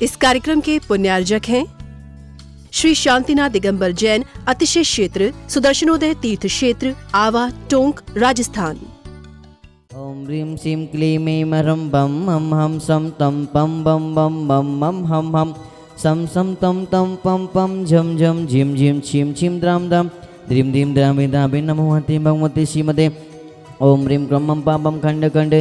इस कार्यक्रम के पुण्यार्जक हैं श्री शांतिनाथ दिगंबर जैन अतिशय क्षेत्र सुदर्शनोदय तीर्थ क्षेत्र आवा टोंक राजस्थान। ओम ह्रीं श्रीं क्लीं ऐं ह्रं बम हम सम तम पम बम बम बम मम हम सम तम तम पम पम झम झम झिम झिम छिम छिम द्राम द्राम द्रीम द्रीम द्रामे द्रामे नमो हते भगवते श्रीमते ओम ह्रीं क्रमम पापम खंड खंड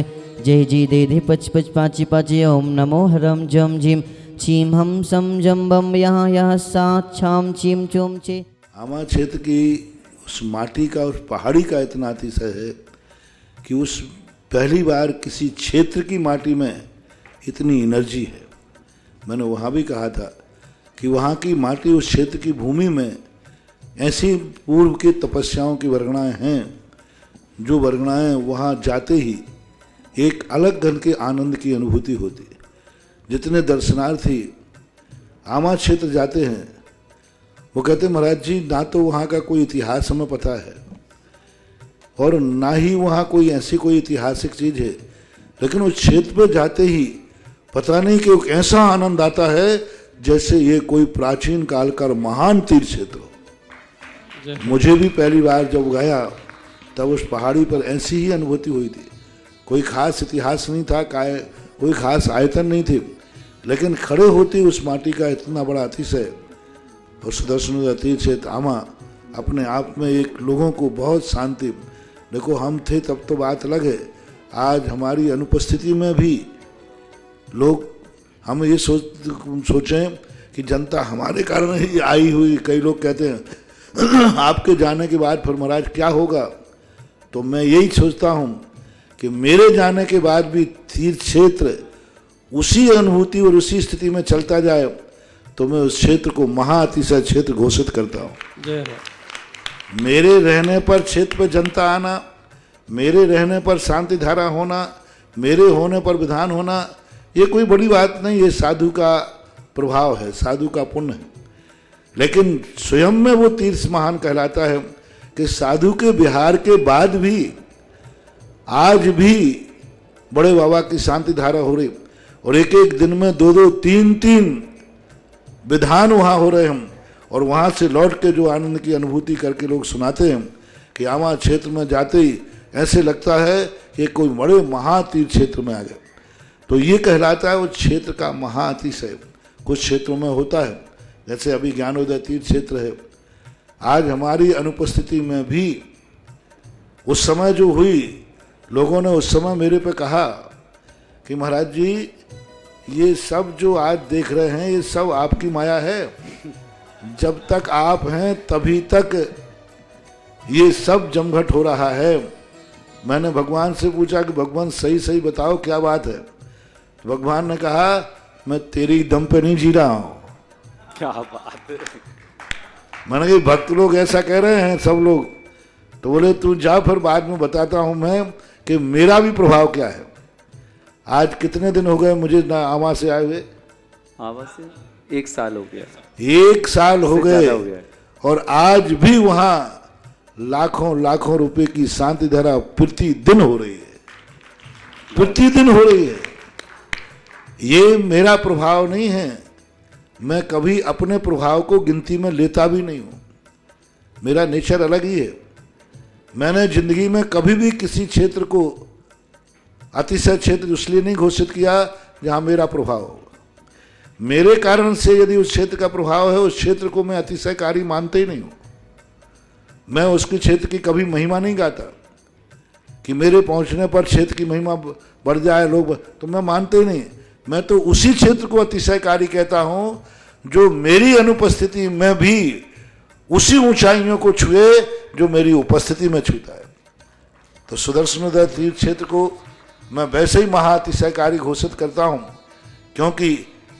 जय जी दे दे पच पच पाची पाची ओम नमो हरम झम झिम छीम हम सम जम बम यहाँ यहाँ सात छाम चीम चोम चे। आमा क्षेत्र की उस माटी का उस पहाड़ी का इतना अतिशय है कि उस पहली बार किसी क्षेत्र की माटी में इतनी एनर्जी है। मैंने वहाँ भी कहा था कि वहाँ की माटी उस क्षेत्र की भूमि में ऐसी पूर्व की तपस्याओं की वर्गणाएँ हैं जो वर्गणाएँ वहाँ जाते ही एक अलग ढंग के आनंद की अनुभूति होती है। जितने दर्शनार्थी आमा क्षेत्र जाते हैं वो कहते हैं महाराज जी ना तो वहाँ का कोई इतिहास हमें पता है और ना ही वहाँ कोई ऐसी कोई ऐतिहासिक चीज़ है, लेकिन उस क्षेत्र पर जाते ही पता नहीं कि एक ऐसा आनंद आता है जैसे ये कोई प्राचीन काल का महान तीर्थ क्षेत्र हो। मुझे भी पहली बार जब गया तब उस पहाड़ी पर ऐसी ही अनुभूति हुई थी। कोई खास इतिहास नहीं था, कोई खास आयतन नहीं थे, लेकिन खड़े होते उस माटी का इतना बड़ा अतिशय और सुदर्शन तीर्थ क्षेत्र आमा अपने आप में एक लोगों को बहुत शांति। देखो हम थे तब तो बात अलग है, आज हमारी अनुपस्थिति में भी लोग हम ये सोचें कि जनता हमारे कारण ही आई हुई। कई लोग कहते हैं आपके जाने के बाद फिर महाराज क्या होगा, तो मैं यही सोचता हूँ कि मेरे जाने के बाद भी तीर्थ क्षेत्र उसी अनुभूति और उसी स्थिति में चलता जाए तो मैं उस क्षेत्र को महाअतिशय क्षेत्र घोषित करता हूँ। मेरे रहने पर क्षेत्र पर जनता आना, मेरे रहने पर शांति धारा होना, मेरे होने पर विधान होना, ये कोई बड़ी बात नहीं, ये साधु का प्रभाव है, साधु का पुण्य है। लेकिन स्वयं में वो तीर्थ महान कहलाता है कि साधु के विहार के बाद भी आज भी बड़े बाबा की शांति धारा हो रही और एक एक दिन में दो दो तीन तीन विधान वहाँ हो रहे हैं और वहाँ से लौट के जो आनंद की अनुभूति करके लोग सुनाते हैं कि आमा क्षेत्र में जाते ही ऐसे लगता है कि कोई बड़े महातीर्थ क्षेत्र में आ गए। तो ये कहलाता है उस क्षेत्र का महाअतिशय। कुछ क्षेत्रों में होता है, जैसे अभी ज्ञानोदय तीर्थ क्षेत्र है, आज हमारी अनुपस्थिति में भी उस समय जो हुई, लोगों ने उस समय मेरे पे कहा कि महाराज जी ये सब जो आज देख रहे हैं ये सब आपकी माया है, जब तक आप हैं तभी तक ये सब जमघट हो रहा है। मैंने भगवान से पूछा कि भगवान सही सही बताओ क्या बात है, तो भगवान ने कहा मैं तेरी दम पे नहीं जी रहा हूँ। क्या बात है। मैंने कहा भक्त लोग ऐसा कह रहे हैं सब लोग, तो बोले तू जा फिर बाद में बताता हूँ मैं कि मेरा भी प्रभाव क्या है। आज कितने दिन हो गए मुझे ना आमा से आए हुए? आवा से 1 साल हो गया। 1 साल हो गए और आज भी वहाँ लाखों लाखों रुपए की शांति धारा प्रतिदिन हो रही है, प्रतिदिन हो रही है। ये मेरा प्रभाव नहीं है, मैं कभी अपने प्रभाव को गिनती में लेता भी नहीं हूँ, मेरा नेचर अलग ही है। मैंने जिंदगी में कभी भी किसी क्षेत्र को अतिशय क्षेत्र इसलिए नहीं घोषित किया जहाँ मेरा प्रभाव हो। मेरे कारण से यदि उस क्षेत्र का प्रभाव है, उस क्षेत्र को मैं अतिशयकारी मानते ही नहीं हूँ। मैं उसके क्षेत्र की कभी महिमा नहीं गाता कि मेरे पहुँचने पर क्षेत्र की महिमा बढ़ जाए लोग, तो मैं मानते ही नहीं। मैं तो उसी क्षेत्र को अतिशयकारी कहता हूँ जो मेरी अनुपस्थिति में भी उसी ऊंचाइयों को छुए जो मेरी उपस्थिति में छूता है। तो सुदर्शनोदय तीर्थ क्षेत्र को मैं वैसे ही महाअतिशयकारी घोषित करता हूँ, क्योंकि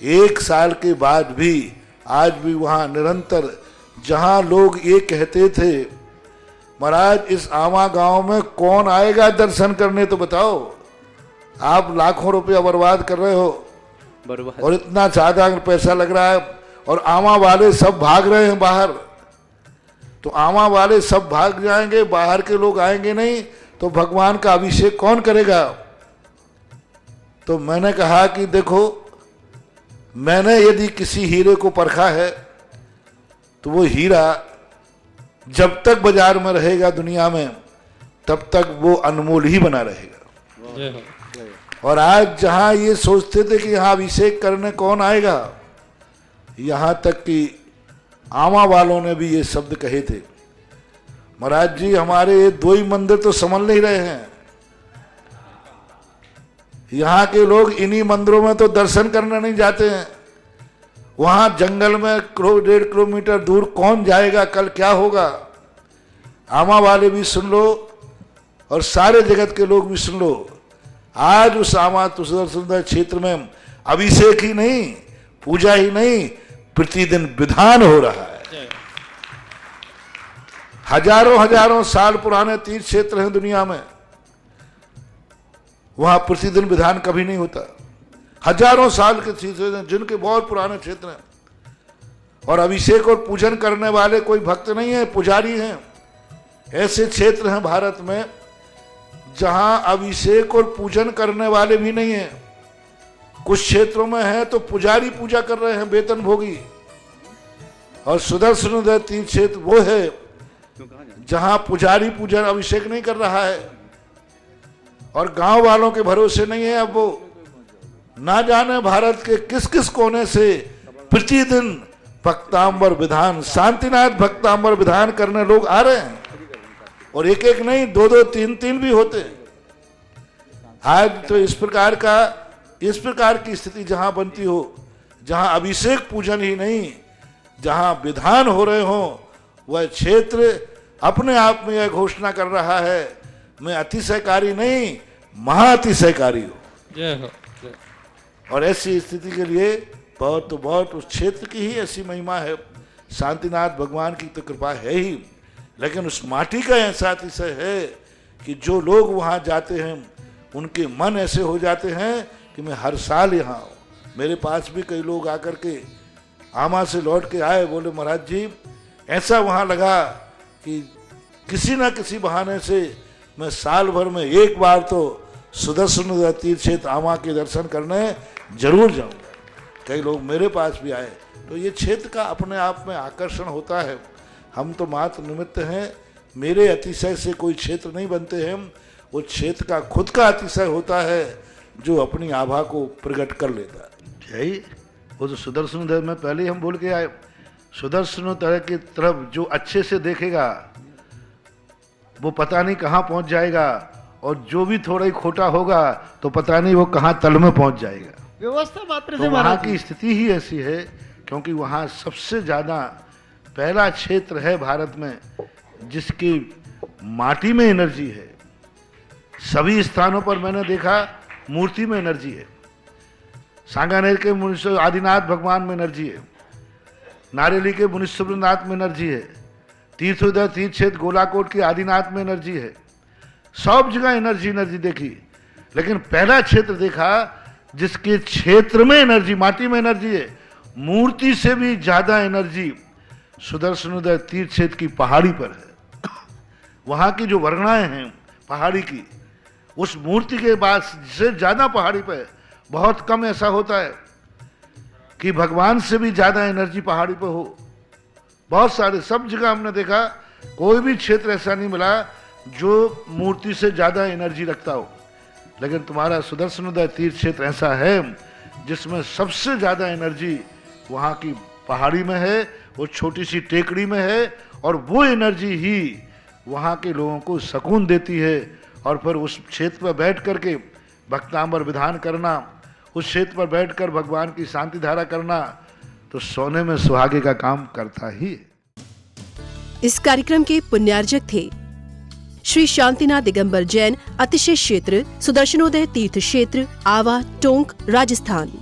1 साल के बाद भी आज भी वहाँ निरंतर, जहाँ लोग ये कहते थे महाराज इस आमा गांव में कौन आएगा दर्शन करने, तो बताओ आप लाखों रुपया बर्बाद कर रहे हो और इतना ज़्यादा पैसा लग रहा है और आमा वाले सब भाग रहे हैं बाहर, तो आमा वाले सब भाग जाएंगे, बाहर के लोग आएंगे नहीं, तो भगवान का अभिषेक कौन करेगा। तो मैंने कहा कि देखो मैंने यदि किसी हीरे को परखा है तो वो हीरा जब तक बाजार में रहेगा दुनिया में तब तक वो अनमोल ही बना रहेगा। और आज जहां ये सोचते थे कि यहाँ अभिषेक करने कौन आएगा, यहाँ तक कि आमा वालों ने भी ये शब्द कहे थे, महाराज जी हमारे ये 2 ही मंदिर तो संभल नहीं रहे हैं, यहाँ के लोग इन्हीं मंदिरों में तो दर्शन करने नहीं जाते हैं, वहां जंगल में 1.5 किलोमीटर दूर कौन जाएगा, कल क्या होगा। आमा वाले भी सुन लो और सारे जगत के लोग भी सुन लो, आज उस आमा सुदर्शन क्षेत्र में अभिषेक ही नहीं, पूजा ही नहीं, प्रतिदिन विधान हो रहा है। हजारों साल पुराने तीर्थ क्षेत्र हैं दुनिया में, वहां प्रतिदिन विधान कभी नहीं होता। हजारों साल के क्षेत्र हैं जिनके बहुत पुराने क्षेत्र हैं, और अभिषेक और पूजन करने वाले कोई भक्त नहीं है, पुजारी हैं। ऐसे क्षेत्र हैं भारत में जहां अभिषेक और पूजन करने वाले भी नहीं है। कुछ क्षेत्रों में है तो पुजारी पूजा कर रहे हैं, वेतन भोगी। और सुदर्शन तीर्थ क्षेत्र वो है जहां पुजारी पूजन अभिषेक नहीं कर रहा है, और गांव वालों के भरोसे नहीं है। अब वो ना जाने भारत के किस किस कोने से प्रतिदिन भक्तांबर विधान, शांतिनाथ भक्तांबर विधान करने लोग आ रहे हैं, और एक एक नहीं 2-2 3-3 भी होते। आज तो इस प्रकार की स्थिति जहां बनती हो, जहां अभिषेक पूजन ही नहीं, जहां विधान हो रहे हो, वह क्षेत्र अपने आप में यह घोषणा कर रहा है मैं अतिशयकारी नहीं, महाअतिशयकारी हूं। और ऐसी स्थिति के लिए बहुत उस क्षेत्र की ही ऐसी महिमा है। शांतिनाथ भगवान की तो कृपा है ही, लेकिन उस माटी का ऐसा अतिशय है कि जो लोग वहाँ जाते हैं उनके मन ऐसे हो जाते हैं कि मैं हर साल यहाँ आऊँ। मेरे पास भी कई लोग आकर के आमा से लौट के आए, बोले महाराज जी ऐसा वहाँ लगा कि किसी न किसी बहाने से मैं साल भर में एक बार तो सुदर्शन तीर्थ क्षेत्र आमा के दर्शन करने जरूर जाऊँगा। कई लोग मेरे पास भी आए। तो ये क्षेत्र का अपने आप में आकर्षण होता है। हम तो मात्र निमित्त हैं, मेरे अतिशय से कोई क्षेत्र नहीं बनते हैं, वो क्षेत्र का खुद का अतिशय होता है जो अपनी आभा को प्रकट कर लेता है। यही वो तो सुदर्शन उदय में पहले हम बोल के आए, सुदर्शन तरह की तरफ जो अच्छे से देखेगा वो पता नहीं कहाँ पहुँच जाएगा, और जो भी थोड़ा ही खोटा होगा तो पता नहीं वो कहाँ तल में पहुँच जाएगा। व्यवस्था मात्र से तो वहाँ की स्थिति ही ऐसी है, क्योंकि वहाँ सबसे ज़्यादा पहला क्षेत्र है भारत में जिसकी माटी में एनर्जी है। सभी स्थानों पर मैंने देखा मूर्ति में एनर्जी है। सांगानेर के मुनीश्वर आदिनाथ भगवान में एनर्जी है, नारेली के मुनीश्वरनाथ में एनर्जी है, तीर्थोदय तीर्थ क्षेत्र गोलाकोट के आदिनाथ में एनर्जी है। सब जगह एनर्जी देखी, लेकिन पहला क्षेत्र देखा जिसके क्षेत्र में एनर्जी, माटी में एनर्जी है। मूर्ति से भी ज्यादा एनर्जी सुदर्शनोदय तीर्थ क्षेत्र की पहाड़ी पर है। वहां की जो वर्णाएं हैं पहाड़ी की, उस मूर्ति के बाद से ज्यादा पहाड़ी पर। बहुत कम ऐसा होता है कि भगवान से भी ज्यादा एनर्जी पहाड़ी पर हो। बहुत सारे, सब जगह हमने देखा, कोई भी क्षेत्र ऐसा नहीं मिला जो मूर्ति से ज्यादा एनर्जी रखता हो। लेकिन तुम्हारा सुदर्शनोदय तीर्थ क्षेत्र ऐसा है जिसमें सबसे ज्यादा एनर्जी वहाँ की पहाड़ी में है, वो छोटी सी टेकड़ी में है, और वो एनर्जी ही वहाँ के लोगों को सुकून देती है। और फिर उस क्षेत्र पर बैठ करके भक्तांबर विधान करना, उस क्षेत्र पर बैठकर भगवान की शांति धारा करना, तो सोने में सुहागे का काम करता ही है। इस कार्यक्रम के पुण्यार्जक थे श्री शांतिनाथ दिगंबर जैन अतिशय क्षेत्र, सुदर्शनोदय तीर्थ क्षेत्र, आवा, टोंक, राजस्थान।